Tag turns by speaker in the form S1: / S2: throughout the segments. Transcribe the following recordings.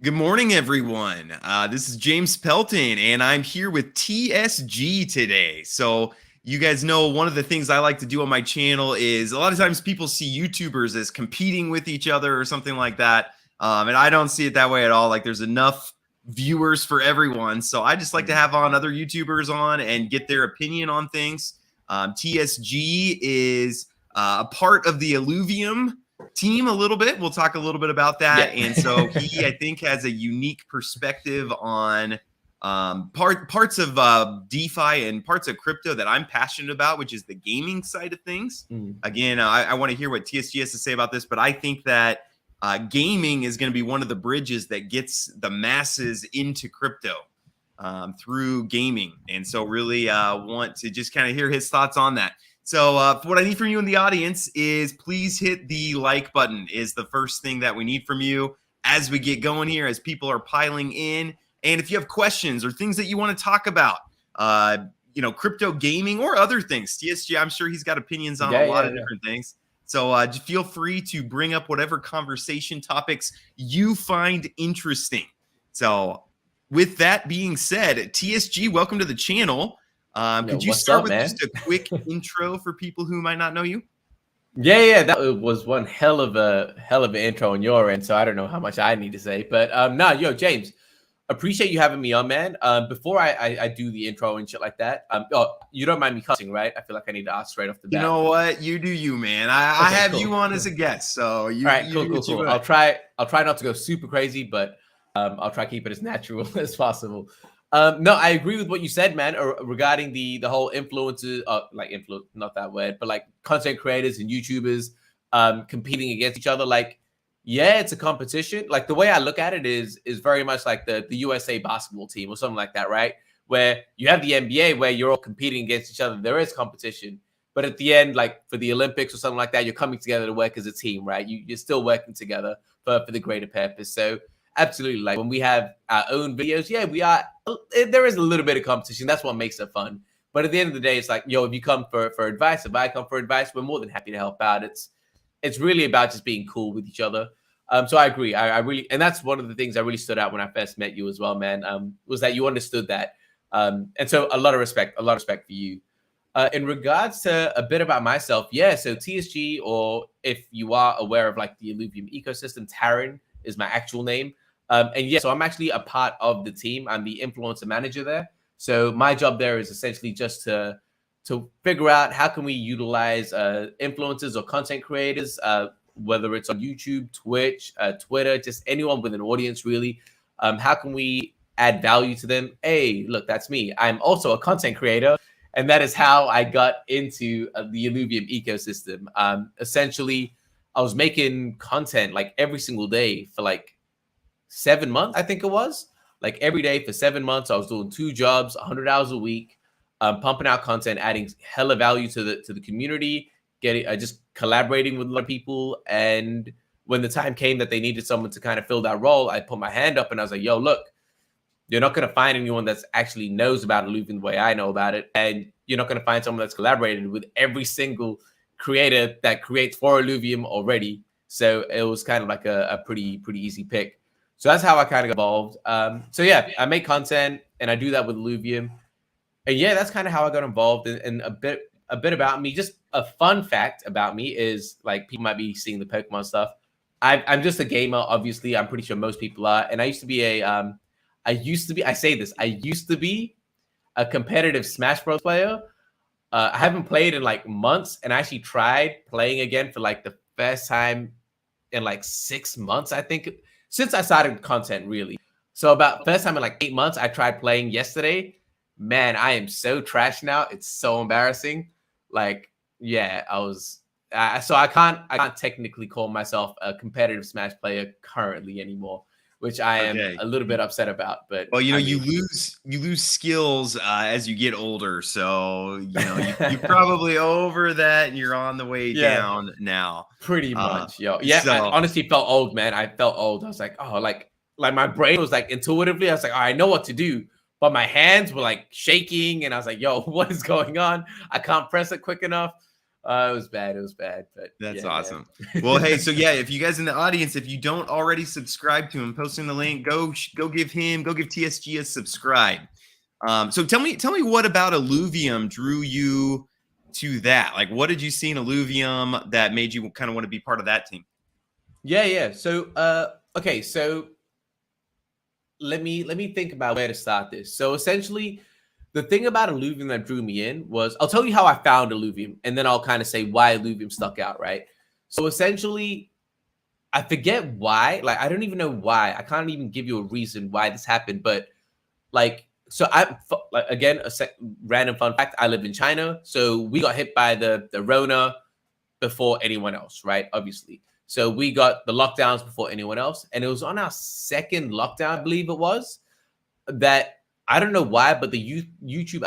S1: Good morning, everyone. This is James Pelton, and I'm here with TSG today. So, you guys know one of the things I like to do on my channel is a lot of times people see YouTubers as competing with each other or something like that. And I don't see it that way at all. Like, there's enough viewers for everyone. So, I just like to have on other YouTubers on and get their opinion on things. TSG is a part of the Illuvium team a little bit. We'll talk a little bit about that. Yeah. And so he, I think, has a unique perspective on parts of DeFi and parts of crypto that I'm passionate about, which is the gaming side of things. Again, I want to hear what TSG has to say about this, but I think that gaming is going to be one of the bridges that gets the masses into crypto through gaming. And so really want to just kind of hear his thoughts on that. So what I need from you in the audience is please hit the like button is the first thing that we need from you as we get going here, as people are piling in. And if you have questions or things that you want to talk about, crypto gaming or other things, TSG, I'm sure he's got opinions on a lot of different things. So just feel free to bring up whatever conversation topics you find interesting. So with that being said, TSG, welcome to the channel. Could you start with just a quick intro for people who might not know you?
S2: Yeah, that was one hell of an intro on your end. So I don't know how much I need to say, but James, appreciate you having me on, man. Before I do the intro and shit like that, you don't mind me cussing, right? I feel like I need to ask straight off the bat.
S1: You know what? You do you, man. I have you on as a guest, so you.
S2: All right, cool. I'll try not to go super crazy, but I'll try to keep it as natural as possible. No, I agree with what you said, man, regarding the whole influencers, not that word, but like content creators and YouTubers competing against each other. Like, yeah, it's a competition. Like the way I look at it is very much like the USA basketball team or something like that, right? Where you have the NBA where you're all competing against each other. There is competition. But at the end, like for the Olympics or something like that, you're coming together to work as a team, right? You're still working together for the greater purpose. So absolutely, like when we have our own videos, yeah, there is a little bit of competition. That's what makes it fun. But at the end of the day, it's like, if you come for advice, if I come for advice, we're more than happy to help out. It's really about just being cool with each other. So I agree. I really, and that's one of the things that really stood out when I first met you as well, man, was that you understood that. And so a lot of respect for you. In regards to a bit about myself, yeah, so TSG, or if you are aware of like the Illuvium ecosystem, Tarren is my actual name. And yeah, so I'm actually a part of the team. I'm the influencer manager there. So my job there is essentially just to figure out how can we utilize influencers or content creators, whether it's on YouTube, Twitch, Twitter, just anyone with an audience, really. How can we add value to them? Hey, look, that's me. I'm also a content creator. And that is how I got into the Illuvium ecosystem. Essentially, I was making content like every single day for like 7 months, I think it was. Like every day for 7 months, I was doing 2 jobs, 100 hours a week, pumping out content, adding hella value to the community, just collaborating with a lot of people. And when the time came that they needed someone to kind of fill that role, I put my hand up and I was like, yo, look, you're not going to find anyone that's actually knows about Illuvium the way I know about it. And you're not going to find someone that's collaborated with every single creator that creates for Illuvium already. So it was kind of like a pretty easy pick. So that's how I kind of got involved. So yeah, I make content and I do that with Illuvium. And yeah, that's kind of how I got involved. And a bit about me, just a fun fact about me is like people might be seeing the Pokemon stuff. I'm just a gamer, obviously. I'm pretty sure most people are. And I used to be a competitive Smash Bros player. I haven't played in like months, and I actually tried playing again for like the first time in like 6 months, I think, since I started content, really. So about first time in like 8 months, I tried playing yesterday. Man, I am so trash now. It's so embarrassing. Like, yeah, so I can't technically call myself a competitive Smash player currently anymore, which I am a little bit upset about. But
S1: well, you lose skills as you get older, so you're probably over that, and you're on the way down now.
S2: Pretty much, yo. Yeah, so, I honestly felt old, man. I felt old. I was like, oh, like my brain was like intuitively, I was like, oh, I know what to do, but my hands were like shaking, and I was like, yo, what is going on? I can't press it quick enough. It was bad. It was bad. But
S1: That's
S2: yeah,
S1: awesome.
S2: man.
S1: Well, hey, so yeah, if you guys in the audience, if you don't already subscribe to him, posting the link, go give TSG a subscribe. So tell me what about Illuvium drew you to that? Like, what did you see in Illuvium that made you kind of want to be part of that team?
S2: Yeah. So okay, so let me think about where to start this. So essentially, the thing about Illuvium that drew me in was, I'll tell you how I found Illuvium, and then I'll kind of say why Illuvium stuck out, right? So essentially, I forget why. Like, I don't even know why. I can't even give you a reason why this happened. But like, so like, again, random fun fact: I live in China, so we got hit by the Rona before anyone else, right? Obviously. So we got the lockdowns before anyone else. And it was on our second lockdown, I believe it was, that I don't know why, but the YouTube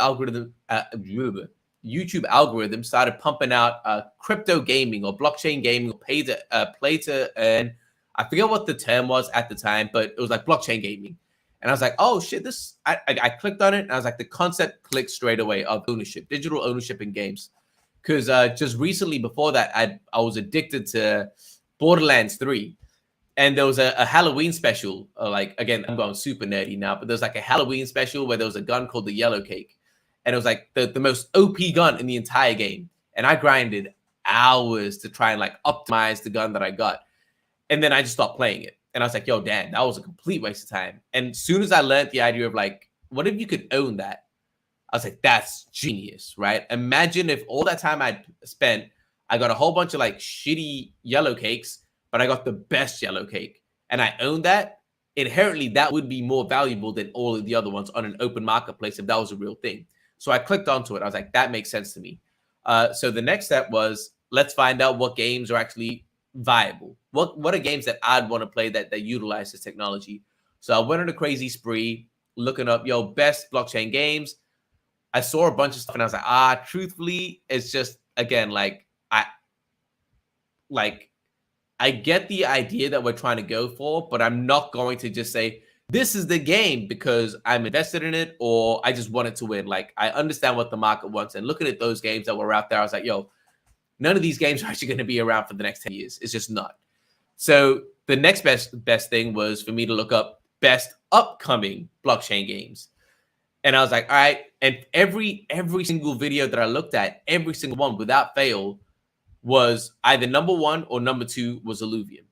S2: algorithm started pumping out crypto gaming or blockchain gaming, or play to earn. I forget what the term was at the time, but it was like blockchain gaming. And I was like, oh shit, this, I clicked on it and I was like, the concept clicked straight away of ownership, digital ownership in games. Because just recently before that, I was addicted to Borderlands 3. And there was a Halloween special. Like, again, I'm going super nerdy now, but there's like a Halloween special where there was a gun called the Yellow Cake. And it was like the most OP gun in the entire game. And I grinded hours to try and like optimize the gun that I got. And then I just stopped playing it. And I was like, yo, damn, that was a complete waste of time. And as soon as I learned the idea of like, what if you could own that? I was like, that's genius, right? Imagine if all that time I'd spent, I got a whole bunch of like shitty yellow cakes, but I got the best yellow cake and I owned that. Inherently, that would be more valuable than all of the other ones on an open marketplace if that was a real thing. So I clicked onto it. I was like, that makes sense to me. So the next step was, let's find out what games are actually viable. What are games that I'd want to play that utilize this technology? So I went on a crazy spree looking up, best blockchain games. I saw a bunch of stuff and I was like, truthfully, it's just, again, I get the idea that we're trying to go for, but I'm not going to just say, this is the game because I'm invested in it or I just want it to win. Like, I understand what the market wants. And looking at those games that were out there, I was like, none of these games are actually going to be around for the next 10 years. It's just not. So the next best thing was for me to look up best upcoming blockchain games. And I was like, all right. And every single video that I looked at, every single one without fail was either number one or number two was Illuvium.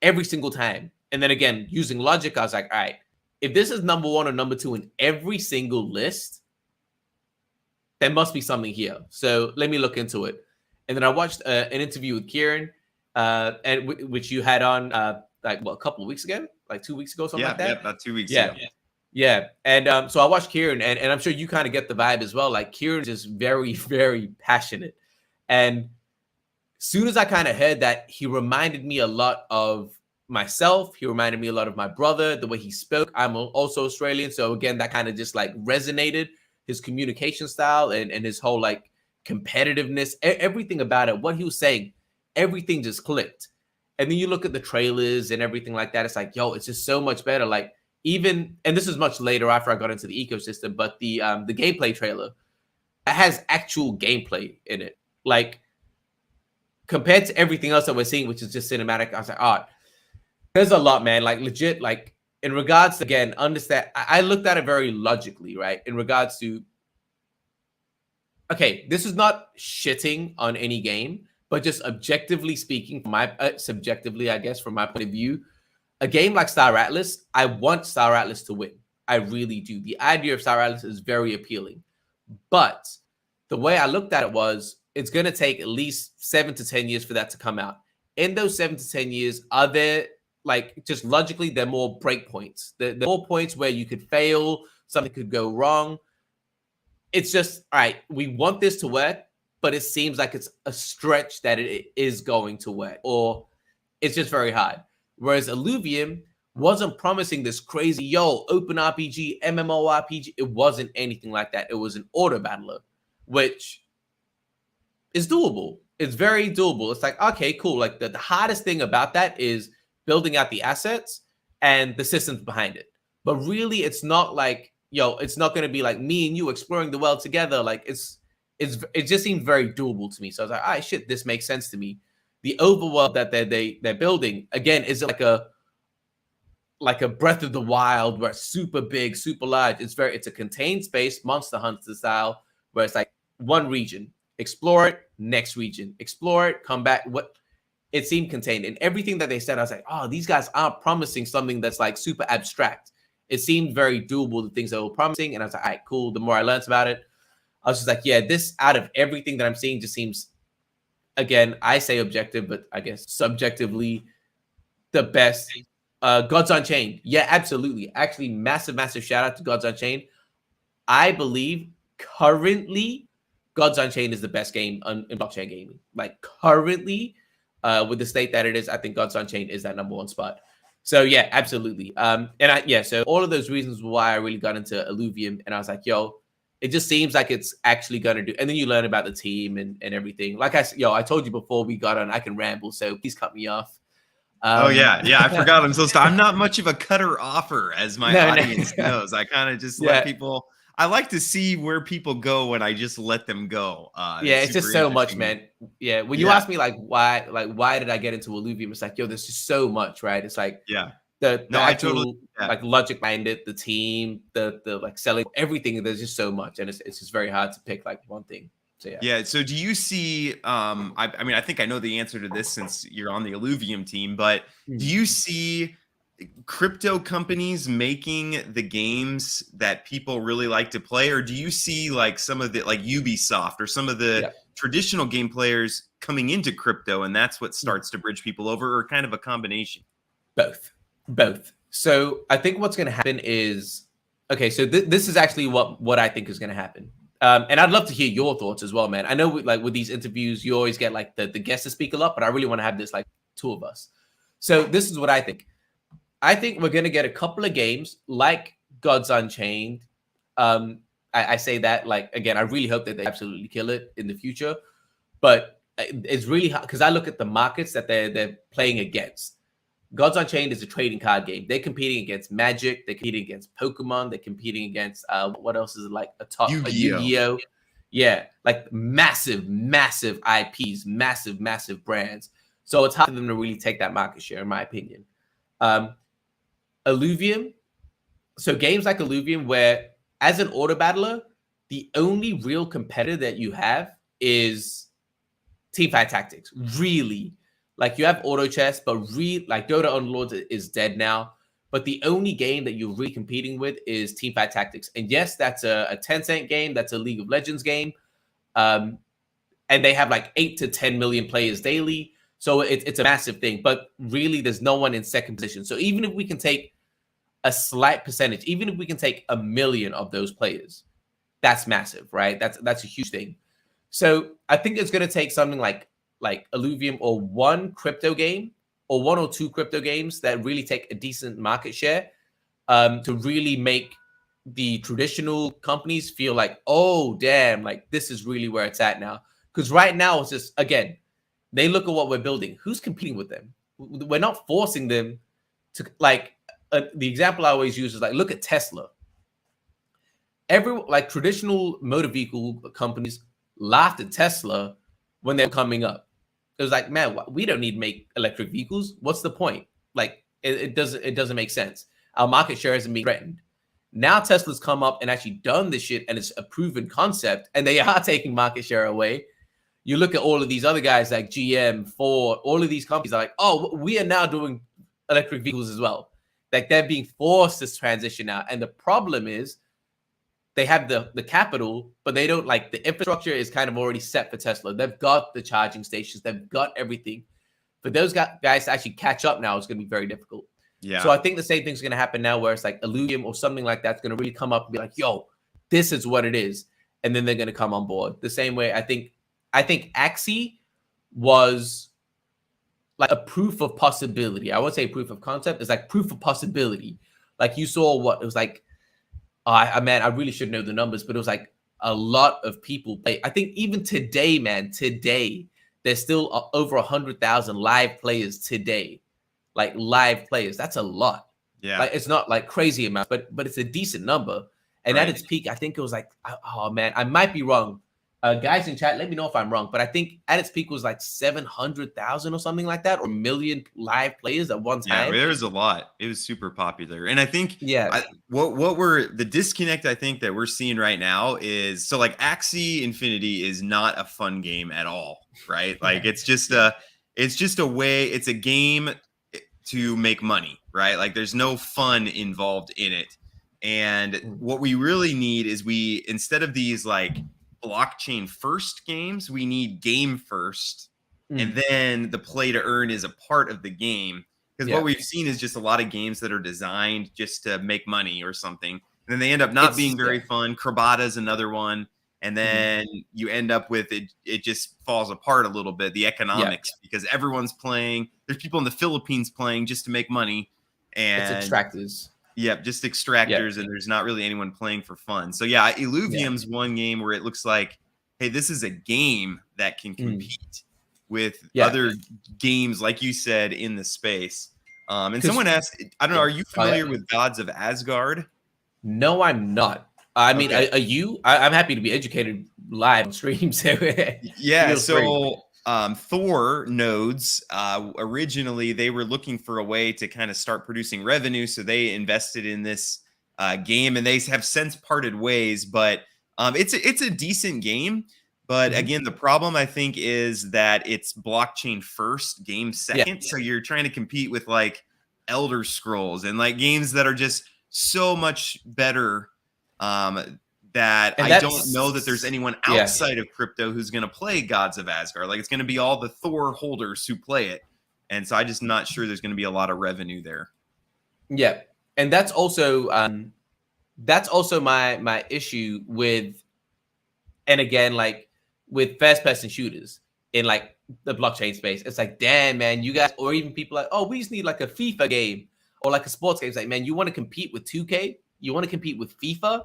S2: Every single time. And then again, using logic, I was like, all right, if this is number one or number two in every single list, there must be something here. So let me look into it. And then I watched an interview with Kieran, which you had on a couple of weeks ago, like 2 weeks ago, something like that.
S1: Yeah, about 2 weeks ago.
S2: Yeah. And so I watched Kieran, and I'm sure you kind of get the vibe as well. Like, Kieran's just very, very passionate. And soon as I kind of heard that, he reminded me a lot of myself. He reminded me a lot of my brother, the way he spoke. I'm also Australian. So again, that kind of just like resonated, his communication style and his whole like competitiveness, everything about it, what he was saying, everything just clicked. And then you look at the trailers and everything like that. It's like, it's just so much better. Like, even, and this is much later after I got into the ecosystem, but the gameplay trailer, it has actual gameplay in it. Like, compared to everything else that we're seeing, which is just cinematic, I was like, there's a lot, man. Like, legit, like, in regards to, again, understand, I looked at it very logically, right? In regards to, okay, this is not shitting on any game, but just objectively speaking, from my subjectively, I guess, from my point of view, a game like Star Atlas, I want Star Atlas to win. I really do. The idea of Star Atlas is very appealing. But the way I looked at it was, it's going to take at least 7 to 10 years for that to come out. In those 7 to 10 years, are there, like, just logically, there are more breakpoints. There are more points where you could fail, something could go wrong. It's just, all right, we want this to work, but it seems like it's a stretch that it is going to work, or it's just very hard. Whereas Illuvium wasn't promising this crazy, open RPG, MMORPG. It wasn't anything like that. It was an auto battler, which is doable. It's very doable. It's like, okay, cool. Like, the hardest thing about that is building out the assets and the systems behind it. But really, it's not like, it's not going to be like me and you exploring the world together. Like, it's it just seemed very doable to me. So I was like, all right, shit, this makes sense to me. The overworld that they're building, again, is like a Breath of the Wild where it's super big, super large. It's a contained space, Monster Hunter style, where it's like one region, explore it, next region, explore it, come back. What it seemed contained. And everything that they said, I was like, oh, these guys aren't promising something that's like super abstract. It seemed very doable, the things that were promising. And I was like, all right, cool. The more I learned about it, I was just like, yeah, this out of everything that I'm seeing just seems, again, I say objective, but I guess subjectively the best. Gods Unchained. Yeah, absolutely. Actually, massive shout out to Gods Unchained. I believe currently Gods Unchained is the best game in blockchain gaming. Like currently, with the state that it is, I think Gods Unchained is that #1 spot. So yeah, absolutely. So all of those reasons why I really got into Illuvium, and I was like, yo, it just seems like it's actually gonna do. And then you learn about the team and everything. Like I told you before we got on, I can ramble, so please cut me off.
S1: Oh yeah, I forgot. I'm not much of a cutter offer, as my audience knows. I kind of just let people. I like to see where people go when I just let them go.
S2: It's just so much, man. Yeah, when you ask me like why did I get into Illuvium? It's like, yo, there's just so much, right? It's like the actual like logic behind it, the team, the like selling, everything. There's just so much, and it's just very hard to pick like one thing. So
S1: So do you see? I mean, I think I know the answer to this since you're on the Illuvium team, but do you see crypto companies making the games that people really like to play, or do you see like some of the like Ubisoft or some of the traditional game players coming into crypto, and that's what starts to bridge people over, or kind of a combination?
S2: Both. So I think what's going to happen is, okay, so this is actually what I think is going to happen. And I'd love to hear your thoughts as well, man. I know with these interviews, you always get like the guest to speak a lot, but I really want to have this like two of us. So this is what I think. I think we're going to get a couple of games like Gods Unchained. I say that, like, again, I really hope that they absolutely kill it in the future. But it's really hard because I look at the markets that they're playing against. Gods Unchained is a trading card game. They're competing against Magic. They're competing against Pokemon. They're competing against what else is it, like a top Yu-Gi-Oh. Yeah, like massive IPs, massive brands. So it's hard for them to really take that market share, in my opinion. Illuvium. So games like Illuvium, where as an auto battler, the only real competitor that you have is Teamfight Tactics. Really. Like you have auto chess, but like Dota Unlords is dead now. But the only game that you're really competing with is Teamfight Tactics. And yes, that's a Tencent game. That's a League of Legends game. And they have like 8 to 10 million players daily. So it's a massive thing. But really, there's no one in second position. So even if we can take a slight percentage, even if we can take 1 million of those players, that's massive, right? That's a huge thing. So I think it's going to take something like Illuvium or one crypto game or one or two crypto games that really take a decent market share to really make the traditional companies feel like, oh, damn, like this is really where it's at now. Because right now it's just, again, they look at what we're building. Who's competing with them? We're not forcing them to, like, the example I always use is like, look at Tesla. Like traditional motor vehicle companies laughed at Tesla when they were coming up. It was like, man, we don't need to make electric vehicles. What's the point? Like, it doesn't make sense. Our market share isn't being threatened. Now Tesla's come up and actually done this shit, and it's a proven concept, and they are taking market share away. You look at all of these other guys like GM, Ford, all of these companies are like, oh, we are now doing electric vehicles as well. Like they're being forced to transition now. And the problem is they have the capital, but they don't, like, the infrastructure is kind of already set for Tesla. They've got the charging stations. They've got everything. For those guys to actually catch up now is going to be very difficult. Yeah. So I think the same thing's going to happen now where it's like Illuvium or something like that's going to really come up and be like, yo, this is what it is. And then they're going to come on board. The same way I think Axie was like a proof of possibility. I won't say proof of concept. It's like proof of possibility. Like you saw what it was like. Man, I really should know the numbers, but it was like a lot of people play. I think even today, man, there's still over 100,000 live players today. Like live players. That's a lot. Yeah. Like it's not like crazy amounts, but it's a decent number. And at its peak, I think it was like, oh man, I might be wrong. Guys in chat, let me know if I'm wrong, but I think at its peak was like 700,000 or something like that, or a million live players at one
S1: Yeah,
S2: time.
S1: there was a lot. It was super popular. And I think
S2: Yeah.
S1: what we're the disconnect I think that we're seeing right now is so like Axie Infinity is not a fun game at all, right? Like it's just
S2: Yeah.
S1: a way, it's a game to make money, right? Like there's no fun involved in it. And what we really need is we instead of these like blockchain first games, we need game first. And then the play to earn is a part of the game. Because what we've seen is just a lot of games that are designed just to make money or something. And then they end up not being very fun. Crabata is another one. And then you end up with it just falls apart a little bit, the economics, because everyone's playing. There's people in the Philippines playing just to make money. And
S2: it's extractors.
S1: Yep, just extractors, and there's not really anyone playing for fun. So yeah, Illuvium's one game where it looks like, hey, this is a game that can compete with other games, like you said, in the space. And someone asked, I don't know, are you familiar with Gods of Asgard?
S2: No, I'm not. I mean, are you? I'm happy to be educated live on streams.
S1: Yeah, so Thor nodes, originally they were looking for a way to kind of start producing revenue, so they invested in this game, and they have since parted ways. But it's a decent game. But again, the problem I think is that it's blockchain first, game second. So you're trying to compete with like Elder Scrolls and like games that are just so much better. That I don't know that there's anyone outside of crypto who's going to play Gods of Asgard. Like it's going to be all the Thor holders who play it. And so I'm just not sure there's going to be a lot of revenue there.
S2: Yeah. And that's also my issue with, and again, like with first person shooters in like the blockchain space. It's like, damn, man, you guys, or even people like, oh, we just need like a FIFA game or like a sports game. It's like, man, you want to compete with 2K? You want to compete with FIFA?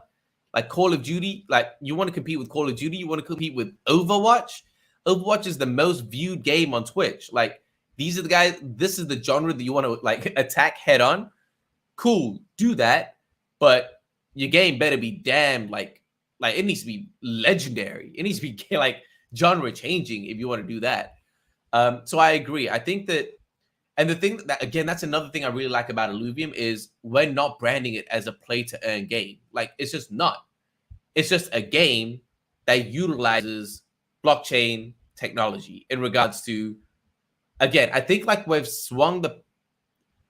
S2: Like Call of Duty, like you want to compete with Call of Duty, you want to compete with Overwatch. Overwatch is the most viewed game on Twitch. Like these are the guys, this is the genre that you want to like attack head on. Cool, do that, but your game better be damn like it needs to be legendary. It needs to be like genre changing if you want to do that. So I agree. I think that, and the thing that again, that's another thing I really like about Illuvium is we're not branding it as a play to earn game. Like it's just not. It's just a game that utilizes blockchain technology in regards to, again, I think like we've swung the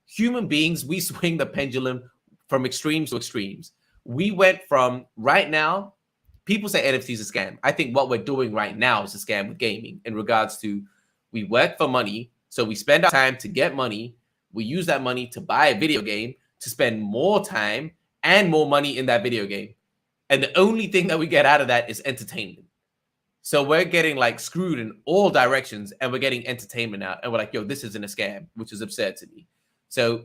S2: human beings, we swing the pendulum from extremes to extremes. We went from right now, people say NFT is a scam. I think what we're doing right now is a scam with gaming in regards to we work for money. So we spend our time to get money. We use that money to buy a video game, to spend more time and more money in that video game. And the only thing that we get out of that is entertainment. So we're getting like screwed in all directions and we're getting entertainment out. And we're like, yo, this isn't a scam, which is absurd to me. So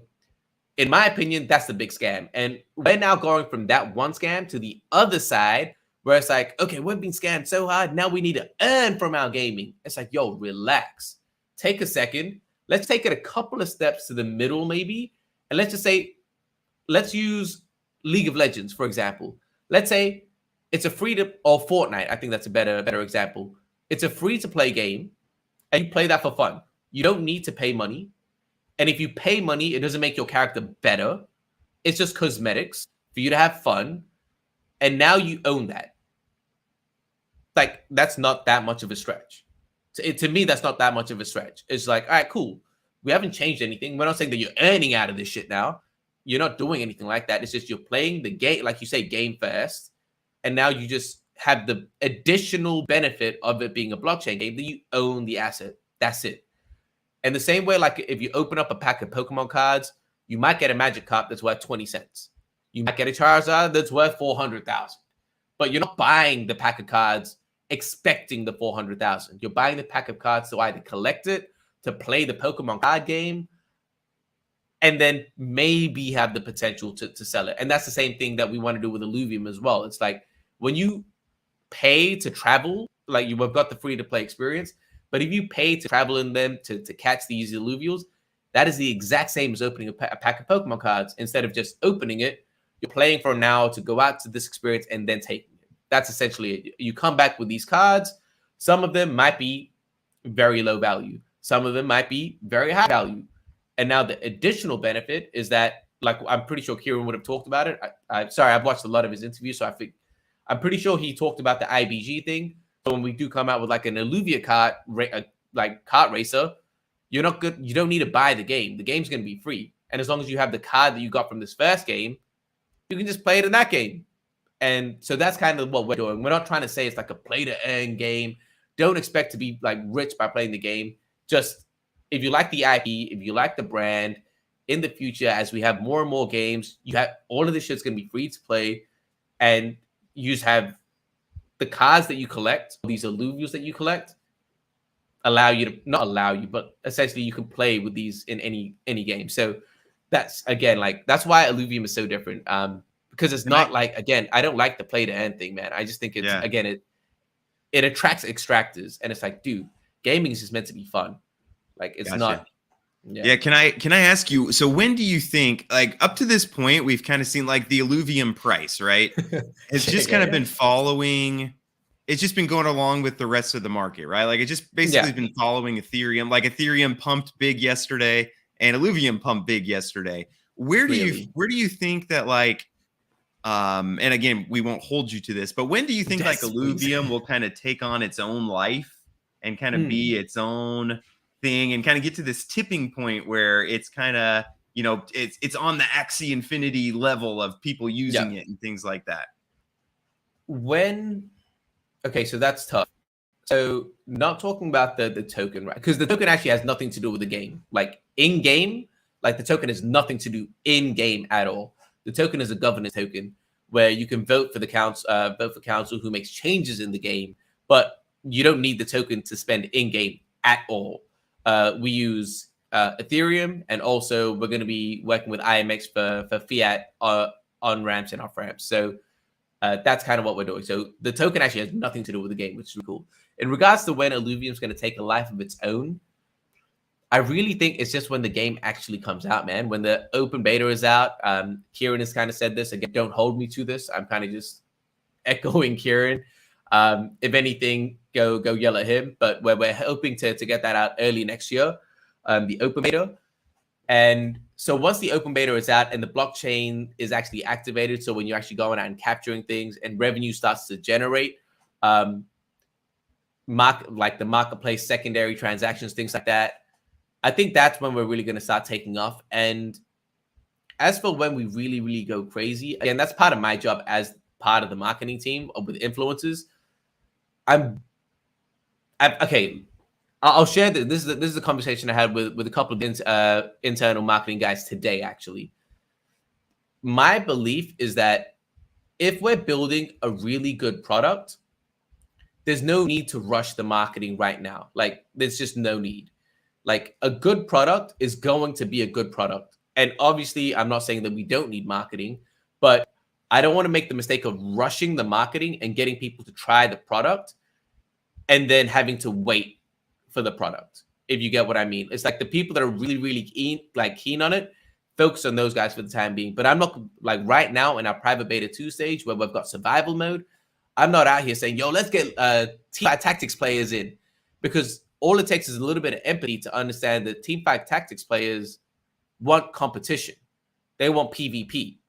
S2: in my opinion, that's the big scam. And we're now going from that one scam to the other side where it's like, okay, we've been scammed so hard. Now we need to earn from our gaming. It's like, yo, relax. Take a second. Let's take it a couple of steps to the middle maybe. And let's just say, let's use League of Legends, for example. Let's say it's a free to, or Fortnite. I think that's a better example. It's a free to play game and you play that for fun. You don't need to pay money. And if you pay money, it doesn't make your character better. It's just cosmetics for you to have fun. And now you own that. Like, that's not that much of a stretch. To me, that's not that much of a stretch. It's like, all right, cool. We haven't changed anything. We're not saying that you're earning out of this shit now. You're not doing anything like that. It's just you're playing the game, like you say, game first. And now you just have the additional benefit of it being a blockchain game that you own the asset. That's it. And the same way, like if you open up a pack of Pokemon cards, you might get a Magic Card that's worth 20 cents. You might get a Charizard that's worth 400,000. But you're not buying the pack of cards expecting the 400,000. You're buying the pack of cards to either collect it, to play the Pokemon card game, and then maybe have the potential to sell it. And that's the same thing that we want to do with Illuvium as well. It's like when you pay to travel, like you've got the free to play experience, but if you pay to travel in them to catch these Illuvials, that is the exact same as opening a pack of Pokemon cards. Instead of just opening it, you're playing for now to go out to this experience and then taking it. that's essentially it. You come back with these cards. Some of them might be very low value. Some of them might be very high value. And now the additional benefit is that, like, I'm pretty sure Kieran would have talked about it. Sorry, I've watched a lot of his interviews, so I'm pretty sure he talked about the IBG thing. So when we do come out with like an Illuvia card, like kart racer, you're not good. You don't need to buy the game. The game's going to be free. And as long as you have the card that you got from this first game, you can just play it in that game. And so that's kind of what we're doing. We're not trying to say it's like a play to earn game. Don't expect to be like rich by playing the game. Just if you like the IP, if you like the brand, in the future, as we have more and more games, you have all of this shit's going to be free to play. And you just have the cards that you collect, these Illuviums that you collect, allow you to, not allow you, but essentially you can play with these in any game. So that's, again, like, that's why Illuvium is so different. Because it's not like, again, I don't like the play to end thing, man. I just think it's, again, it attracts extractors, and it's like, dude, gaming is just meant to be fun. Like, it's not.
S1: Yeah. Can I ask you, so when do you think, like, up to this point, we've kind of seen like the Illuvium price, right? It's just kind of been following, it's just been going along with the rest of the market, right? Like, it just basically been following Ethereum. Like, Ethereum pumped big yesterday and Illuvium pumped big yesterday. Where do you think that, like, and again, we won't hold you to this, but when do you think like Illuvium will kind of take on its own life and kind of be its own thing and kind of get to this tipping point where it's kind of, you know, it's on the Axie Infinity level of people using it and things like that?
S2: Okay, so that's tough. So not talking about the token, right? Because the token actually has nothing to do with the game. Like, in game, like, the token has nothing to do in game at all. The token is a governance token where you can vote for the council who makes changes in the game, but you don't need the token to spend in game at all. We use Ethereum, and also we're going to be working with IMX for fiat on ramps and off ramps. So that's kind of what we're doing. So the token actually has nothing to do with the game, which is really cool. In regards to when Illuvium is going to take a life of its own, I really think it's just when the game actually comes out, man. When the open beta is out, Kieran has kind of said this. Again, don't hold me to this. I'm kind of just echoing Kieran. If anything, go yell at him. But we're hoping to get that out early next year, the open beta. And so once the open beta is out and the blockchain is actually activated, so when you're actually going out and capturing things and revenue starts to generate, like the marketplace, secondary transactions, things like that, I think that's when we're really going to start taking off. And as for when we really, really go crazy, again, that's part of my job as part of the marketing team with influencers. Okay, I'll share that. This is a conversation I had with a couple of internal marketing guys today, actually. My belief is that if we're building a really good product, there's no need to rush the marketing right now. Like, there's just no need. Like, a good product is going to be a good product. And obviously, I'm not saying that we don't need marketing, but I don't want to make the mistake of rushing the marketing and getting people to try the product and then having to wait for the product, if you get what I mean. It's like the people that are really, really keen on it, focus on those guys for the time being. But I'm not, like, right now in our private beta 2 stage where we've got survival mode, I'm not out here saying, yo, let's get Teamfight Tactics players in, because all it takes is a little bit of empathy to understand that Teamfight Tactics players want competition. They want PvP.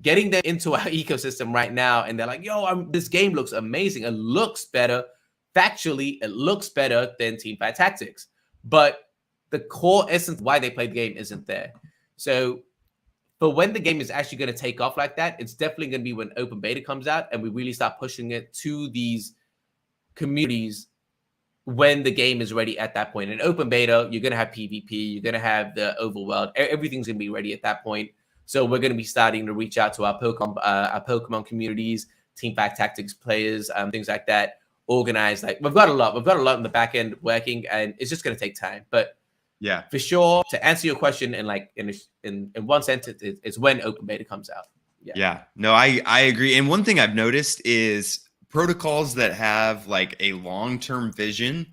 S2: Getting them into our ecosystem right now, and they're like, yo, this game looks amazing. It looks better. Factually, it looks better than Teamfight Tactics. But the core essence of why they play the game isn't there. So for when the game is actually going to take off like that, it's definitely going to be when open beta comes out and we really start pushing it to these communities when the game is ready at that point. In open beta, you're going to have PvP, you're going to have the overworld, everything's going to be ready at that point. So we're going to be starting to reach out to our Pokemon communities, Teamfight Tactics players, things like that, organized. Like, we've got a lot in the back end working, and it's just going to take time. But yeah, for sure, to answer your question in one sentence, it's when open beta comes out.
S1: Yeah, no, I agree. And one thing I've noticed is protocols that have like a long-term vision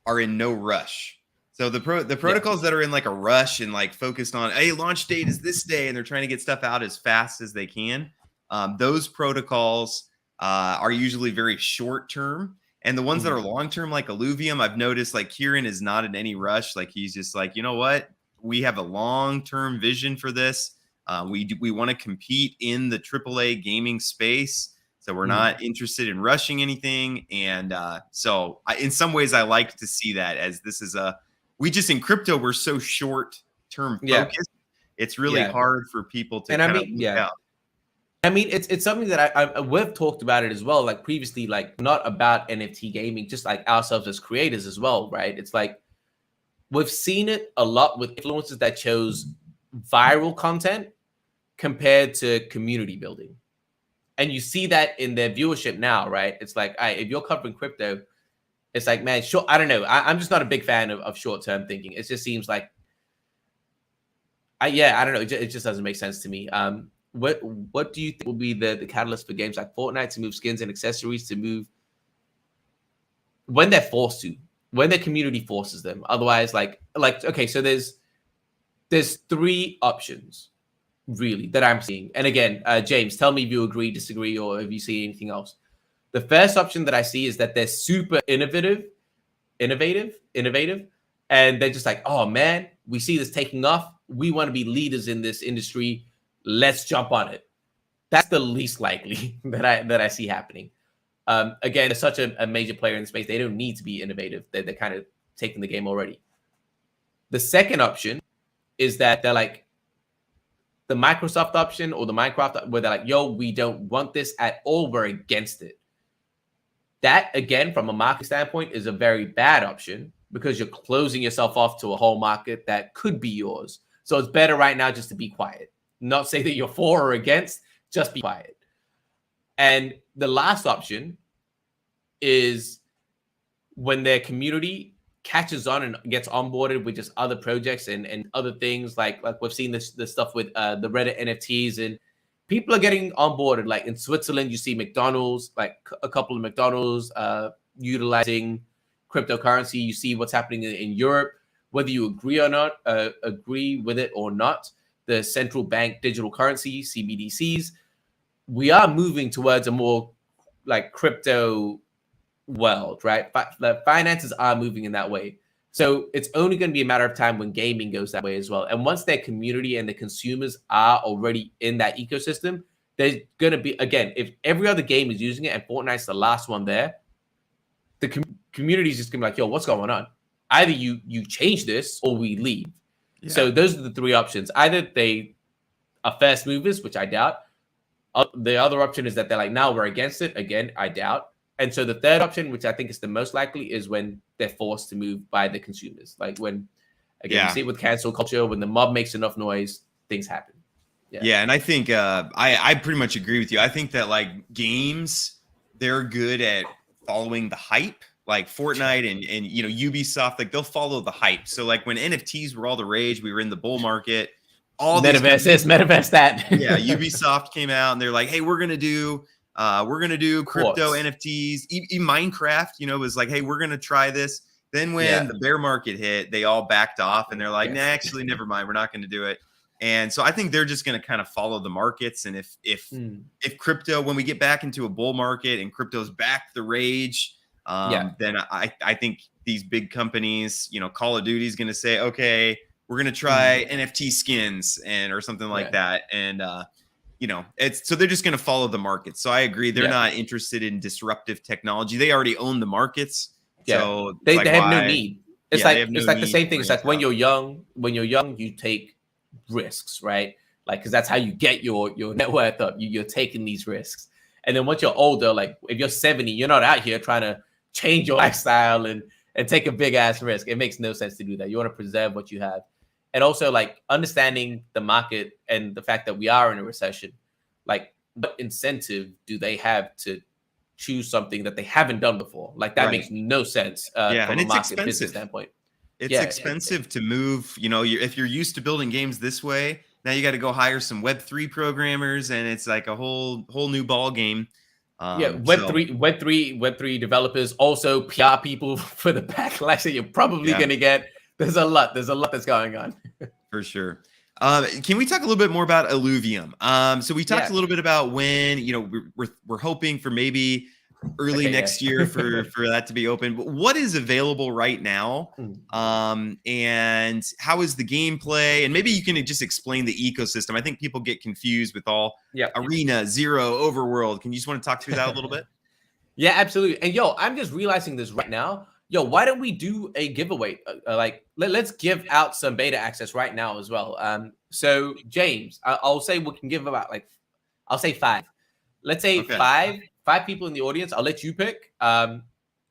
S1: are in no rush. So the protocols that are in like a rush and like focused on, hey, launch date is this day, and they're trying to get stuff out as fast as they can. Those protocols are usually very short term. And the ones that are
S2: Mhm.
S1: long term, like Illuvium, I've noticed like Kieran is not in any rush. Like he's just like, you know what? We have a long term vision for this. We want to compete in the AAA gaming space. So we're
S2: Mhm.
S1: not interested in rushing anything. And in some ways, I like to see that as this is we just in crypto, we're so short term
S2: Yeah.
S1: focused. It's really
S2: Yeah.
S1: hard for people to
S2: And I
S1: kind of
S2: mean,
S1: look
S2: yeah.
S1: out.
S2: I mean, it's something that we've talked about it as well, like previously, like not about NFT gaming, just like ourselves as creators as well, right? It's like we've seen it a lot with influencers that chose viral content compared to community building. And you see that in their viewership now, right? It's like, if you're covering crypto, it's like, man, sure, I don't know. I'm just not a big fan of short-term thinking. It just seems like, I don't know. It just doesn't make sense to me. What do you think will be the catalyst for games like Fortnite to move skins and accessories to move when they're forced to, when their community forces them? Otherwise, like okay, so there's three options really that I'm seeing. And again, James, tell me if you agree, disagree, or if you see anything else. The first option that I see is that they're super innovative, and they're just like, oh man, we see this taking off. We want to be leaders in this industry. Let's jump on it. That's the least likely that I see happening. Again, it's such a major player in the space. They don't need to be innovative. They're kind of taking the game already. The second option is that they're like the Microsoft option or the Minecraft, where they're like, yo, we don't want this at all. We're against it. That, again, from a market standpoint, is a very bad option because you're closing yourself off to a whole market that could be yours. So it's better right now just to be quiet. Not say that you're for or against, just be quiet. And the last option is when their community catches on and gets onboarded with just other projects and other things, like we've seen this stuff with the Reddit NFTs, and people are getting onboarded. Like in Switzerland, you see McDonald's, like a couple of McDonald's utilizing cryptocurrency. You see what's happening in Europe, whether you agree or not, agree with it or not. The central bank digital currency, CBDCs, we are moving towards a more like crypto world, right? The finances are moving in that way. So it's only going to be a matter of time when gaming goes that way as well. And once their community and the consumers are already in that ecosystem, there's going to be, again, if every other game is using it and Fortnite's the last one there, the community is just going to be like, yo, what's going on? Either you change this or we leave.
S1: Yeah.
S2: So those are the three options. Either they are first movers, which I doubt. The other option is that they're like, now we're against it. Again, I doubt. And so the third option, which I think is the most likely, is when they're forced to move by the consumers. Like when, again, you see it with cancel culture, when the mob makes enough noise, things happen.
S1: Yeah, and I think I pretty much agree with you. I think that like games, they're good at following the hype. Like Fortnite and you know Ubisoft, like they'll follow the hype. So like when NFTs were all the rage, we were in the bull market. All
S2: metaverse this, metaverse that.
S1: Yeah, Ubisoft came out and they're like, hey, we're gonna do crypto NFTs. Even Minecraft, you know, was like, hey, we're gonna try this. Then when the bear market hit, they all backed off and they're like, nah, actually, never mind, we're not gonna do it. And so I think they're just going to kind of follow the markets. And if crypto, when we get back into a bull market and crypto's back the rage, then I think these big companies, you know, Call of Duty is going to say, okay, we're going to try NFT skins or something like that. And, you know, so they're just going to follow the markets. So I agree. They're not interested in disruptive technology. They already own the markets.
S2: Yeah.
S1: So
S2: they have no need. It's like the same thing. It's like when you're young, you take risks, right? Like, because that's how you get your net worth up. You're taking these risks. And then once you're older, like if you're 70, you're not out here trying to change your lifestyle and take a big ass risk. It makes no sense to do that. You want to preserve what you have. And also like understanding the market and the fact that we are in a recession, like what incentive do they have to choose something that they haven't done before? Like that makes no sense from
S1: and
S2: a
S1: it's
S2: market
S1: expensive.
S2: business standpoint.
S1: It's expensive to move. You know, if you're used to building games this way, now you got to go hire some Web3 programmers, and it's like a whole new ball game.
S2: Web3 developers, also PR people for the backlash that you're probably going to get. There's a lot that's going on.
S1: For sure. Can we talk a little bit more about Illuvium? So we talked
S2: Yeah.
S1: a little bit about when, we're hoping for maybe early
S2: Okay,
S1: next
S2: yeah.
S1: year for that to be open. But what is available right now? And how is the gameplay? And maybe you can just explain the ecosystem. I think people get confused with all
S2: Yeah.
S1: Arena, Zero, Overworld. Can you just want to talk through that a little bit?
S2: Yeah, absolutely. And yo, I'm just realizing this right now. Yo, why don't we do a giveaway? Like, let's give out some beta access right now as well. So James, I'll say we can give about like, I'll say 5. Let's say
S1: Okay.
S2: five people in the audience. I'll let you pick. And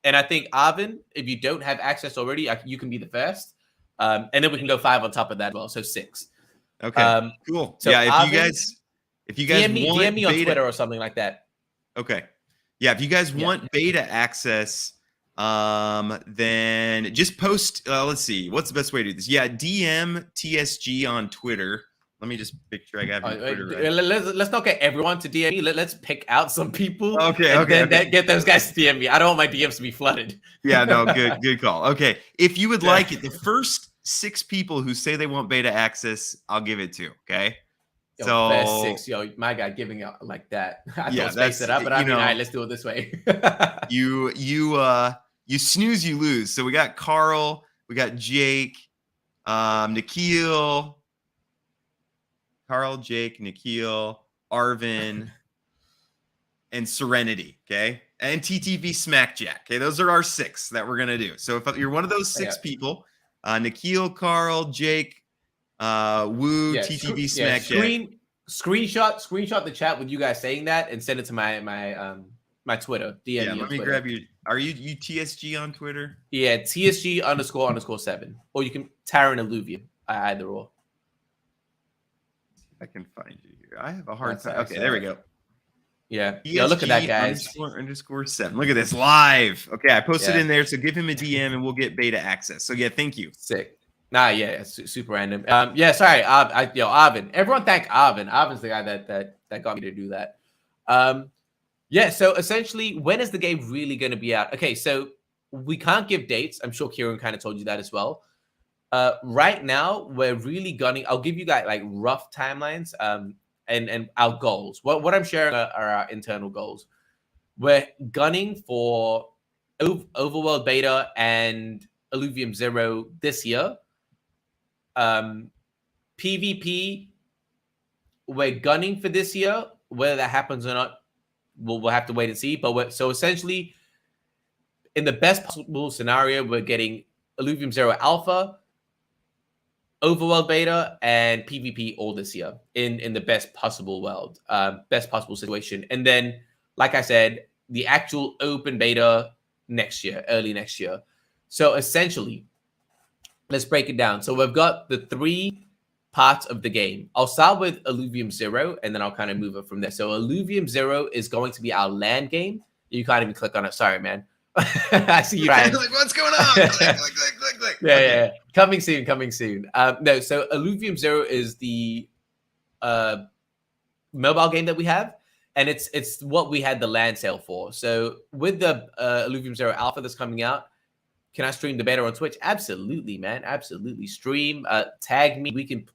S2: I think Arvin, if you don't have access already, you can be the first. And then we can go 5 on top of that as well. So 6.
S1: Okay. Cool.
S2: So
S1: Yeah. If
S2: Arvin,
S1: you guys
S2: DM me on
S1: beta,
S2: Twitter or something like that.
S1: Okay. Yeah, if you guys want beta access, then just post. Let's see, what's the best way to do this? Yeah, DM TSG on Twitter. Let me just make sure I got your Twitter right.
S2: Let's not get everyone to DM me. Let's pick out some people.
S1: Okay,
S2: and
S1: okay,
S2: then get those guys to DM me. I don't want my DMs to be flooded.
S1: Yeah, no, good call. Okay, if you would like it, the first 6 people who say they want beta access, I'll give it to. Okay.
S2: Yo,
S1: So
S2: first 6, yo, my guy giving out like that. I
S1: yeah,
S2: thought space it up, but I mean, all right, let's do it this way.
S1: you snooze, you lose. So we got Carl, we got Jake, Nikhil, Carl, Jake, Nikhil, Arvin, and Serenity. Okay, and TTV Smackjack. Okay, those are our 6 that we're gonna do. So if you're one of those 6 people, Nikhil, Carl, Jake, Woo, TTV Smackjack.
S2: Screenshot the chat with you guys saying that and send it to my Twitter. DM
S1: Yeah,
S2: me
S1: let me
S2: Twitter.
S1: grab you. Are you TSG on Twitter?
S2: Yeah, TSG__7. Or you can Tarren Illuvium, either or.
S1: I can find you here. I have a hard time. Okay, there we go.
S2: Yeah. Yo, look at that, guys.
S1: __7. Look at this live. Okay, I posted in there. So give him a DM and we'll get beta access. So yeah, thank you.
S2: Sick. Nah, yeah, super random. Yeah, sorry, Arvin. Everyone thank Arvin. Arvin's the guy that got me to do that. Yeah, so essentially, when is the game really going to be out? Okay, so we can't give dates. I'm sure Kieran kind of told you that as well. Right now, we're really gunning. I'll give you guys like rough timelines and our goals. What I'm sharing are our internal goals. We're gunning for Overworld Beta and Illuvium Zero this year. PvP, we're gunning for this year. Whether that happens or not, we'll have to wait and see. But so essentially, in the best possible scenario, we're getting Illuvium Zero Alpha, Overworld Beta, and PvP all this year in the best possible world, best possible situation. And then, like I said, the actual open beta next year, early next year. So essentially, let's break it down. So we've got the 3 parts of the game. I'll start with Illuvium Zero, and then I'll kind of move it from there. So Illuvium Zero is going to be our land game. You can't even click on it. Sorry, man. I see you.
S1: Like, what's going on? click.
S2: Yeah. Coming soon. No, so Illuvium Zero is the mobile game that we have, and it's what we had the land sale for. So with the Illuvium Zero Alpha that's coming out, can I stream the beta on Twitch? Absolutely, man. Absolutely. Stream, tag me. We can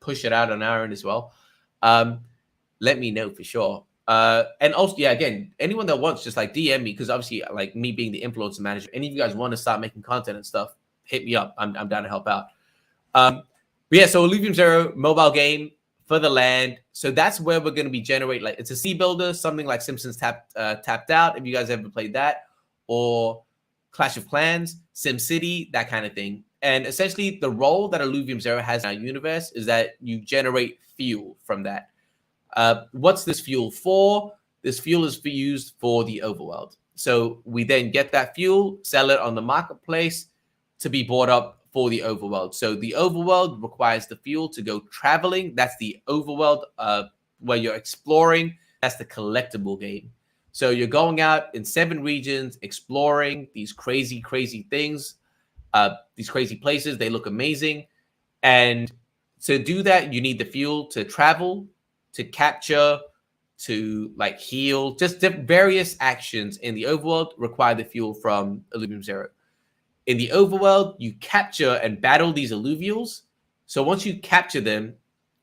S2: push it out on our end as well. Let me know for sure. And also, yeah, again, anyone that wants, just like DM me, because obviously, like me being the influencer manager, any of you guys want to start making content and stuff, hit me up. I'm down to help out. But yeah, so Illuvium Zero mobile game for the land. So that's where we're going to be generating. Like, it's a sea builder, something like Simpsons Tapped Out. If you guys ever played that, or Clash of Clans, SimCity, that kind of thing. And essentially, the role that Illuvium Zero has in our universe is that you generate fuel from that. What's this fuel for? This fuel is used for the overworld. So we then get that fuel, sell it on the marketplace to be bought up for the overworld. So the overworld requires the fuel to go traveling. That's the overworld where you're exploring. That's the collectible game. So you're going out in 7 regions, exploring these crazy, crazy things, these crazy places. They look amazing. And to do that, you need the fuel to travel, to capture, to like heal. Just various actions in the overworld require the fuel from Illuvium Zero. In the overworld, you capture and battle these alluvials So once you capture them,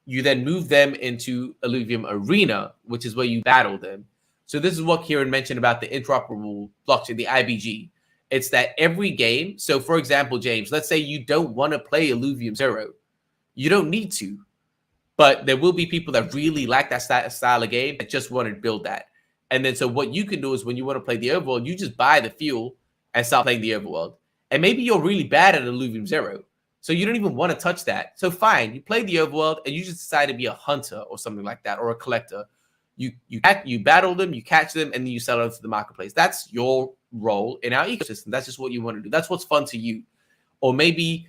S2: you then move them into Illuvium Arena, which is where you battle them. So this is what Kieran mentioned about the interoperable blockchain, the IBG. It's that every game. So for example, James, let's say you don't want to play Illuvium 0. You don't need to. But there will be people that really like that style of game that just want to build that. And then so what you can do is when you want to play the overworld, you just buy the fuel and start playing the overworld. And maybe you're really bad at Illuvium 0. So you don't even want to touch that. So fine, you play the overworld and you just decide to be a hunter or something like that, or a collector. You battle them, you catch them, and then you sell them to the marketplace. That's your role in our ecosystem. That's just what you want to do. That's what's fun to you. Or maybe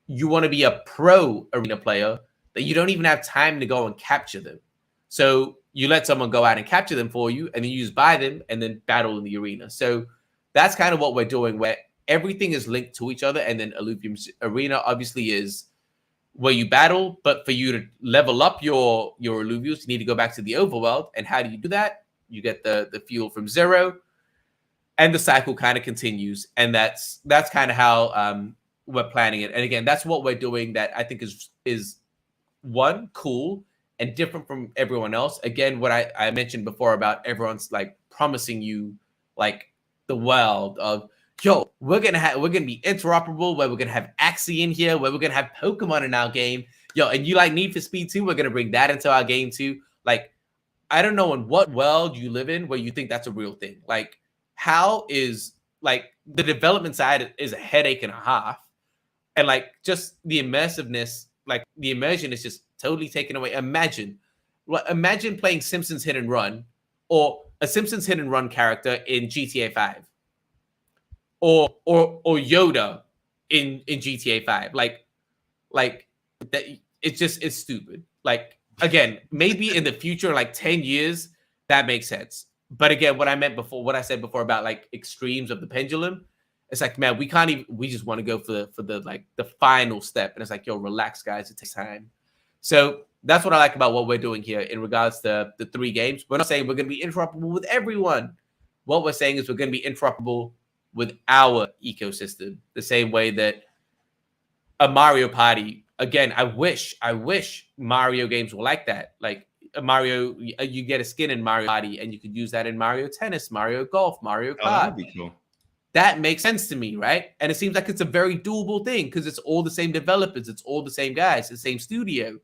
S2: you want to be a pro arena player that you don't even have time to go and capture them. So you let someone go out and capture them for you, and then you just buy them and then battle in the arena. So that's kind of what we're doing, where everything is linked to each other. And then Illuvium Arena obviously is where you battle, but for you to level up your Illuviums, you need to go back to the overworld. And how do you do that? You get the fuel from 0, and the cycle kind of continues. And that's kind of how we're planning it. And again, that's what we're doing that I think is one, cool and different from everyone else. Again, what I mentioned before about everyone's like promising you like the world of, yo, we're gonna be interoperable, where we're gonna have Axie in here, where we're gonna have Pokemon in our game. Yo, and you like Need for Speed too, we're gonna bring that into our game too. Like, I don't know in what world you live in where you think that's a real thing. Like, how is like the development side is a headache and a half, and like just the immersiveness, like the immersion is just totally taken away. Imagine playing Simpsons Hit and Run, or a Simpsons Hit and Run character in GTA 5. Or Yoda in GTA 5. Like that, it's stupid. Like, again, maybe in the future, like 10 years, that makes sense. But again, what I said before about like extremes of the pendulum, it's like, man, we just want to go for the final step. And it's like, yo, relax, guys, it takes time. So that's what I like about what we're doing here in regards to the 3 games. We're not saying we're going to be interoperable with everyone. What we're saying is we're going to be interoperable with our ecosystem, the same way that a Mario Party. Again, I wish Mario games were like that. Like a Mario, you get a skin in Mario Party, and you could use that in Mario Tennis, Mario Golf, Mario Kart.
S1: Oh, that'd be cool.
S2: That makes sense to me, right? And it seems like it's a very doable thing because it's all the same developers, it's all the same guys, the same studio,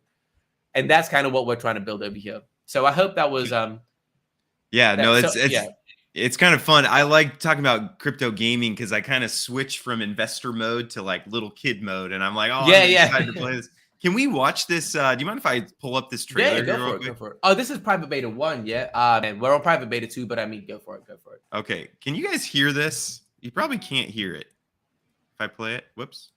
S2: and that's kind of what we're trying to build over here. So I hope that was
S1: It's kind of fun. I like talking about crypto gaming because I kind of switch from investor mode to like little kid mode, and I'm like, oh, I'm excited to play this. Can we watch this? Do you mind if I pull up this trailer?
S2: Yeah, go for it. Oh, this is Private Beta 1, yeah. And we're on Private Beta 2, but I mean, go for it.
S1: Okay, can you guys hear this? You probably can't hear it. If I play it, whoops.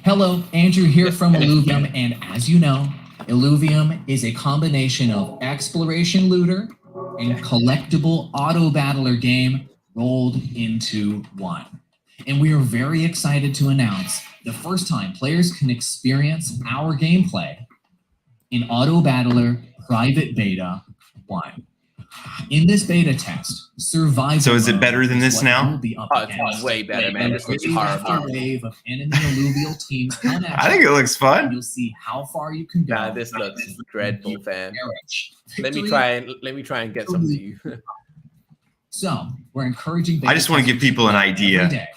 S3: Hello, Andrew here from Illuvium, and as you know, Illuvium is a combination of exploration looter and collectible auto battler game rolled into one. And we are very excited to announce the first time players can experience our gameplay in Auto Battler Private Beta 1. In this beta test, survival.
S1: So is it better than this now?
S2: It's way better, man. This looks horrible.
S3: Wave of enemy alluvial teams come at
S1: I think it looks fun.
S3: You'll see how far you can go.
S2: Nah, this looks dreadful, fam. Let me try and get some to you.
S3: So we're encouraging.
S1: I just want to give people an idea.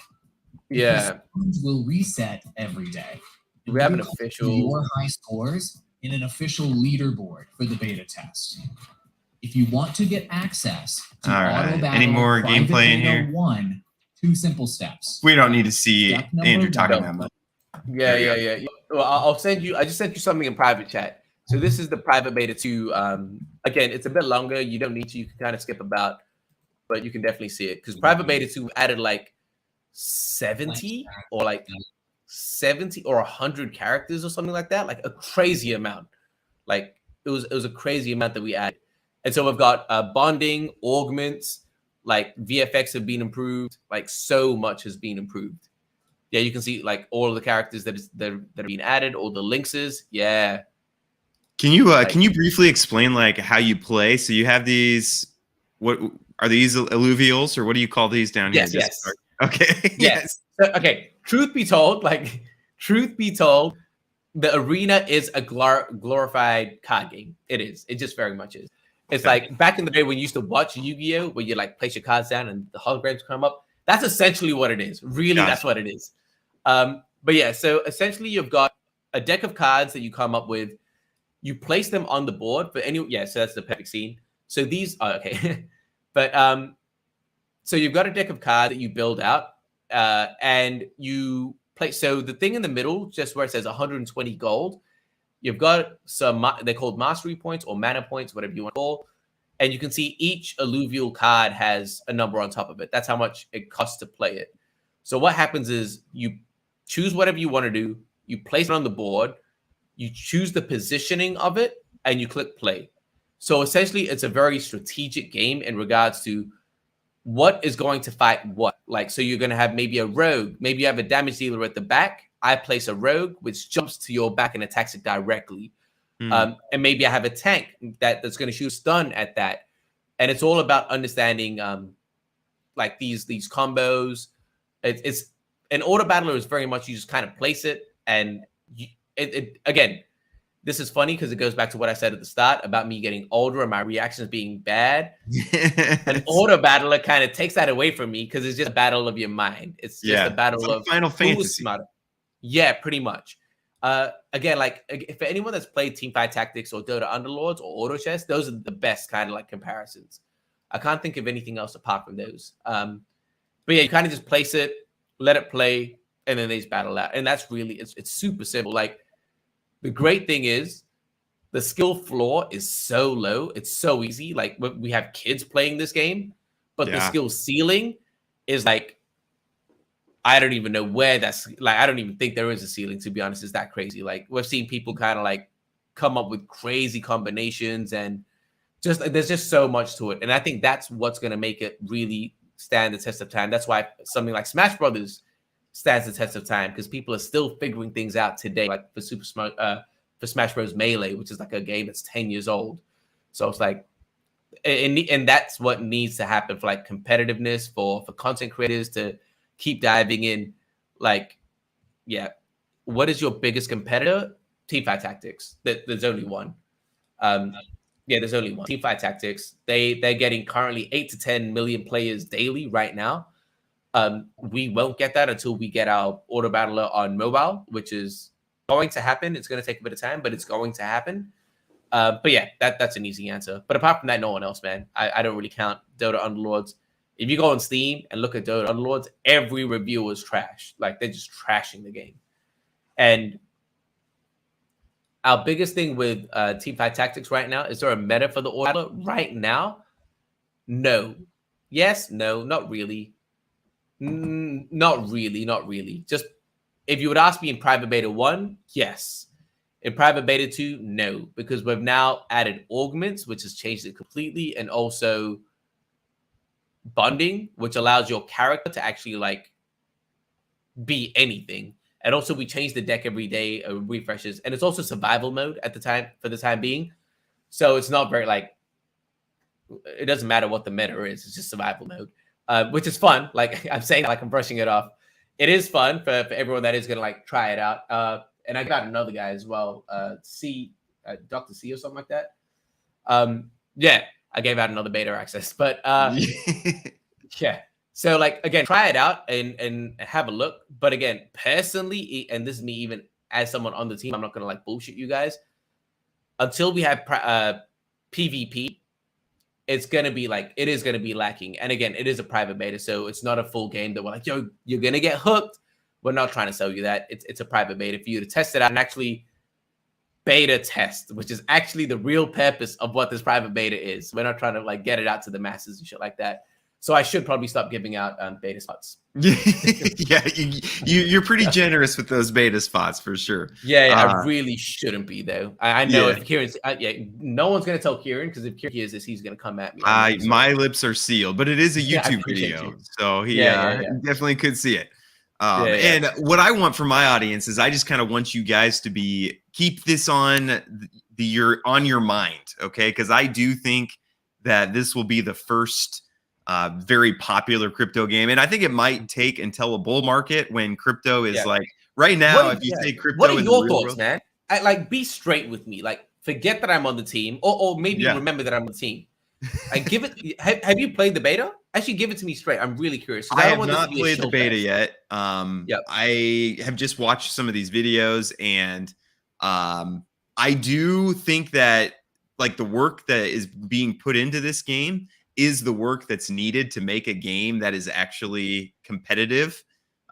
S2: Yeah,
S3: will reset every day.
S2: We have an official
S3: your high scores in an official leaderboard for the beta test. If you want to get access to Auto Battle,
S1: any more gameplay in here?
S3: 1, 2 simple steps.
S1: We don't need to see Andrew talking that much.
S2: Yeah. Well, I'll send you. I just sent you something in private chat. So this is the Private Beta 2. Again, it's a bit longer. You don't need to. You can kind of skip about, but you can definitely see it because Private Beta 2 added like 70 or 100 characters or something like that. Like a crazy amount. Like it was a crazy amount that we added. And so we've got bonding, augments, like VFX have been improved, like so much has been improved. Yeah, you can see like all of the characters that are being added, all the linkses. Yeah.
S1: Can you briefly explain like how you play? So you have these. What are these alluvials, or what do you call these down here?
S2: Yes.
S1: Okay.
S2: Yes. So, okay. Truth be told, like truth be told, the arena is a glorified card game. It is. It just very much is. It's like back in the day when you used to watch Yu-Gi-Oh, where you like place your cards down and the holograms come up. That's essentially what it is. Really, that's what it is. But yeah, so essentially you've got a deck of cards that you come up with. You place them on the board for any. Yeah, so that's the perfect scene. So these are okay, but so you've got a deck of cards that you build out, and you play. So the thing in the middle, just where it says 120 gold, you've got some. They're called mastery points or mana points, whatever you want to call. And you can see each alluvial card has a number on top of it. That's how much it costs to play it. So what happens is you choose whatever you want to do. You place it on the board. You choose the positioning of it, and you click play. So essentially, it's a very strategic game in regards to what is going to fight what. Like, so you're going to have maybe a rogue. Maybe you have a damage dealer at the back. I place a rogue, which jumps to your back and attacks it directly. And maybe I have a tank that's going to shoot stun at that. And it's all about understanding like these combos. It's an auto battler is very much you just kind of place it. And again, this is funny because it goes back to what I said at the start about me getting older and my reactions being bad. An auto battler kind of takes that away from me because it's just a battle of your mind. It's just a battle of
S1: Final Fantasy.
S2: Smarter. Yeah, pretty much. Again, like for anyone that's played Teamfight Tactics or Dota Underlords or Auto Chess, those are the best kind of like comparisons. I can't think of anything else apart from those. But yeah, you kind of just place it, let it play, and then they just battle out. And that's really it's super simple. Like the great thing is the skill floor is so low, it's so easy. Like we have kids playing this game, but the skill ceiling is like I don't even know where that's like. I don't even think there is a ceiling, to be honest. It's that crazy. Like we've seen people kind of like come up with crazy combinations and just there's just so much to it. And I think that's what's going to make it really stand the test of time. That's why something like Smash Brothers stands the test of time because people are still figuring things out today. Like for for Smash Bros. Melee, which is like a game that's 10 years old. So it's like, and that's what needs to happen for like competitiveness for content creators to keep diving in. Like, yeah, what is your biggest competitor? Teamfight Tactics. There's only one. Yeah, there's only one. Teamfight Tactics. They're getting currently 8 to 10 million players daily right now. We won't get that until we get our auto battler on mobile, which is going to happen. It's going to take a bit of time, but it's going to happen. But yeah, that's an easy answer. But apart from that, no one else, man. I don't really count Dota Underlords. If you go on Steam and look at Dota Underlords, every review is trash. Like they're just trashing the game. And our biggest thing with Teamfight Tactics right now, is there a meta for the auto battler right now? No. Yes, no, not really. Not really. Just if you would ask me in Private Beta 1, yes. In Private Beta 2, no. Because we've now added augments, which has changed it completely, and also bonding, which allows your character to actually like be anything. And also we change the deck every day, refreshes, and it's also survival mode at the time for the time being. So it's not very like it doesn't matter what the meta is, it's just survival mode. Which is fun. Like I'm saying, like I'm brushing it off. It is fun for everyone that is gonna like try it out. And I got another guy as well, Dr. C or something like that. Yeah, I gave out another beta access, but yeah. So like again, try it out and have a look. But again, personally, and this is me even as someone on the team, I'm not gonna like bullshit you guys. Until we have PvP, it's gonna be like it is gonna be lacking. And again, it is a private beta, so it's not a full game that we're like, yo, you're gonna get hooked. We're not trying to sell you that. It's a private beta for you to test it out and actually beta test, which is actually the real purpose of what this private beta is. We're not trying to like get it out to the masses and shit like that. So I should probably stop giving out beta spots.
S1: Yeah, you're pretty generous with those beta spots for sure.
S2: Yeah, I really shouldn't be though. I know if Kieran's, no one's gonna tell Kieran because if Kieran hears this, he's gonna come at me.
S1: My lips are sealed, but it is a YouTube video, so he definitely could see it. And what I want from my audience is I just kind of want you guys to keep this on your mind, okay? Because I do think that this will be the first very popular crypto game, and I think it might take until a bull market when crypto is like right now, if you say crypto,
S2: what are
S1: in the
S2: your
S1: real
S2: thoughts,
S1: world,
S2: man? Like, be straight with me. Like, forget that I'm on the team, or maybe
S1: Yeah.
S2: remember that I'm on the team. Like, give it. Have you played the beta? Actually, give it to me straight. I'm really curious. 'Cause
S1: I
S2: don't
S1: have
S2: want this to
S1: not
S2: be a
S1: played the
S2: show
S1: beta
S2: fest.
S1: yet.
S2: Yep.
S1: I have just watched some of these videos, and I do think that like the work that is being put into this game is the work that's needed to make a game that is actually competitive.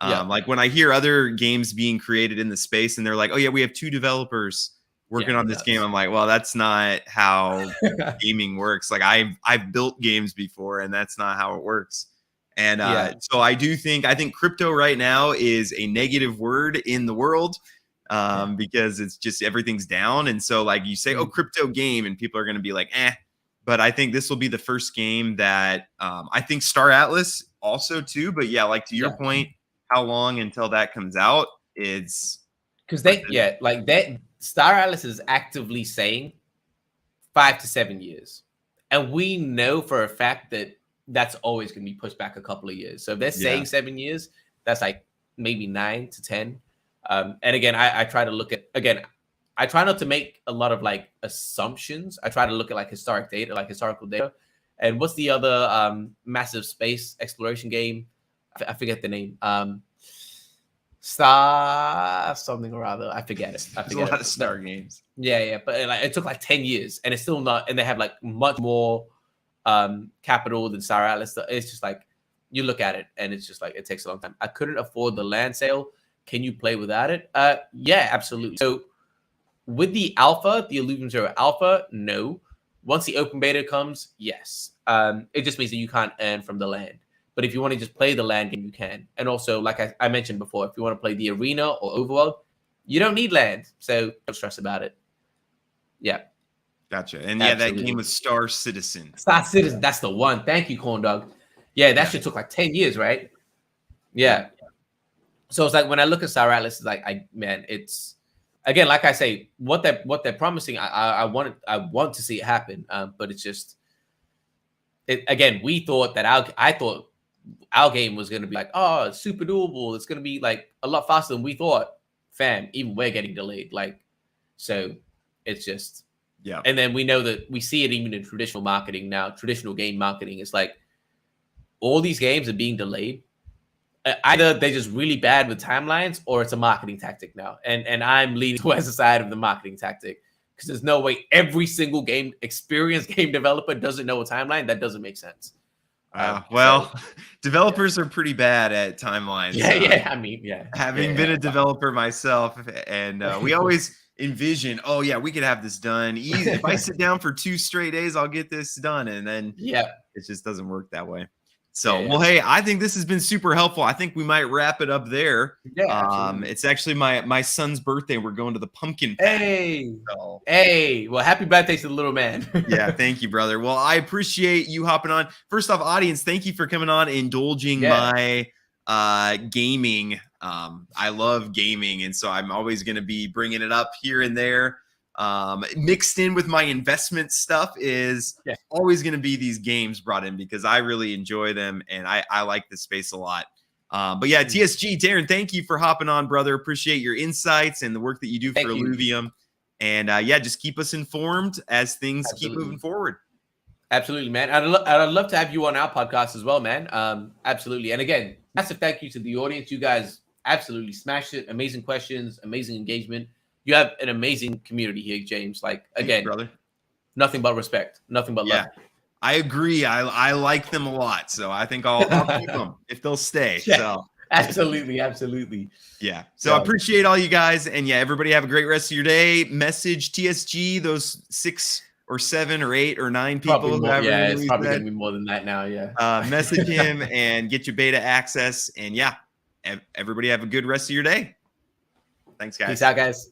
S2: Yeah.
S1: Like when I hear other games being created in the space, and they're like, "Oh yeah, we have 2 developers working on this game," I'm like, "Well, that's not how gaming works." Like I've built games before, and that's not how it works. And
S2: Yeah.
S1: so I think crypto right now is a negative word in the world, because it's just everything's down. And so like you say, oh, crypto game, and people are going to be like, eh. But I think this will be the first game that I think Star Atlas also too. But yeah, like to your point, how long until that comes out? It's
S2: because like that Star Atlas is actively saying 5 to 7 years, and we know for a fact that that's always going to be pushed back a couple of years. So if they're saying 7 years, that's like maybe 9 to 10. And again, I try to look at I try not to make a lot of like assumptions. I try to look at like historical data. And what's the other massive space exploration game? I forget the name. Star something or other. I forget it.
S1: There's a lot of Star games.
S2: Yeah, but like it took like 10 years, and it's still not. And they have like much more capital than Star Atlas. It's just like you look at it, and it's just like it takes a long time. I couldn't afford the land sale. Can you play without it? Yeah, absolutely. So with the alpha, the Illuvium Zero Alpha, no. Once the open beta comes, yes. It just means that you can't earn from the land. But if you want to just play the land game, you can. And also, like I mentioned before, if you want to play the arena or overworld, you don't need land. So don't stress about it. Yeah.
S1: Gotcha. And yeah, that game was Star Citizen.
S2: Star Citizen, that's the one. Thank you, Corn Dog. Yeah, that shit took like 10 years, right? Yeah. So it's like when I look at Star Atlas, it's like it's again, like I say, what they're promising, I want to see it happen. But it's just again, we thought that I thought our game was gonna be like, oh, it's super doable. It's gonna be like a lot faster than we thought. Fam, even we're getting delayed. Like, so it's just And then we know that we see it even in traditional marketing now. Traditional game marketing is like all these games are being delayed. Either they're just really bad with timelines, or it's a marketing tactic now. And I'm leaning towards the side of the marketing tactic, because there's no way every single experienced game developer doesn't know a timeline. That doesn't make sense.
S1: Developers are pretty bad at timelines. Having been a developer myself, and we always envision, oh yeah, we could have this done easy. If I sit down for 2 straight days, I'll get this done. And then it just doesn't work that way. So, well, hey, I think this has been super helpful. I think we might wrap it up there. It's actually my son's birthday. We're going to the pumpkin patch.
S2: Hey, well, happy birthday to the little man.
S1: Yeah, thank you, brother. Well, I appreciate you hopping on. First off, audience, thank you for coming on, indulging my gaming. I love gaming, and so I'm always going to be bringing it up here and there. Mixed in with my investment stuff is always going to be these games brought in, because I really enjoy them, and I like this space a lot. But yeah, TSG, Tarren, thank you for hopping on, brother. Appreciate your insights and the work that you do for Illuvium. And yeah, just keep us informed as things keep moving forward.
S2: Absolutely, man. I'd love to have you on our podcast as well, man. Absolutely. And again, massive thank you to the audience. You guys absolutely smashed it. Amazing questions, amazing engagement. You have an amazing community here, James. Like, again,
S1: brother,
S2: nothing but respect, nothing but love.
S1: I agree. I like them a lot, so I think I'll keep them if they'll stay. So
S2: absolutely.
S1: Yeah. So I appreciate all you guys, and yeah, everybody have a great rest of your day. Message TSG, those 6 or 7 or 8 or 9 people.
S2: It's probably gonna be more than that now.
S1: Message him and get your beta access, and yeah, everybody have a good rest of your day. Thanks, guys.
S2: Peace out, guys.